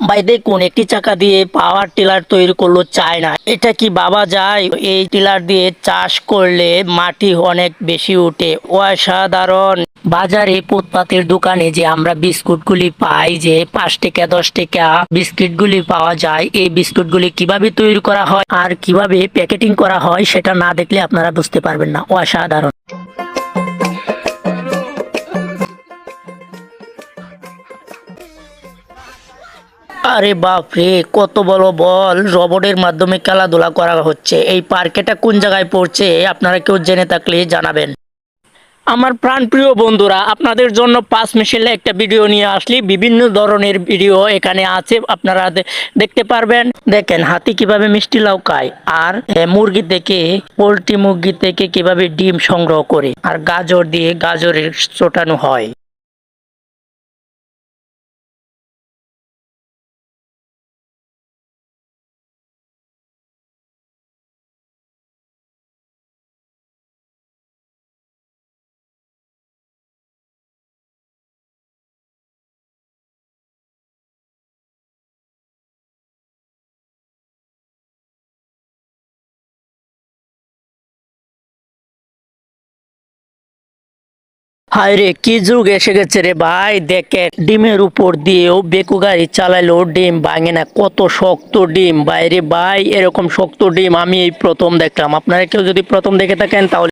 ভাই দেখুন, একটি চাকা দিয়ে পাওয়ার টিলার তৈরি করলো চায়না। এটা কি বাবা যায়? এই টিলার দিয়ে চাষ করলে মাটি অনেক বেশি উঠে, অসাধারণ। বাজারে ফুটপাতের দোকানে যে আমরা বিস্কুটগুলি পাই, যে 5 টাকা 10 টাকা বিস্কিটগুলি পাওয়া যায়, এই বিস্কুটগুলি কিভাবে তৈরি করা হয় আর কিভাবে প্যাকেটিং করা হয় সেটা না দেখলে আপনারা বুঝতে পারবেন না। অসাধারণ। আরে বাপ রে, কত বড় বল রবটের মাধ্যমে খেলাধুলা করা হচ্ছে। এই পার্কেটা কোন জায়গায় পড়ছে আপনারা কেউ জেনে থাকলে জানাবেন। আমার প্রাণপ্রিয় বন্ধুরা, আপনাদের জন্য 5 মিশালে একটা ভিডিও নিয়ে আসলি। বিভিন্ন ধরনের ভিডিও এখানে আছে, আপনারা দেখতে পারবেন। দেখেন হাতি কিভাবে মিষ্টি লাউ খায়, আর মুরগি থেকে, পোলট্রি মুরগি থেকে কিভাবে ডিম সংগ্রহ করে, আর গাজর দিয়ে গাজরের চটানো হয়। হায় রে, কি যুগ এসে গেছে রে ভাই! দেখে ডিমের উপর দিয়েও বেকু গাড়ি চালাইলেও ডিম ভাঙে না। কত শক্ত ডিম! বাইরে ভাই, এরকম শক্ত ডিম আমি এই প্রথম দেখলাম। আপনারা কেউ যদি প্রথম দেখে থাকেন তাহলে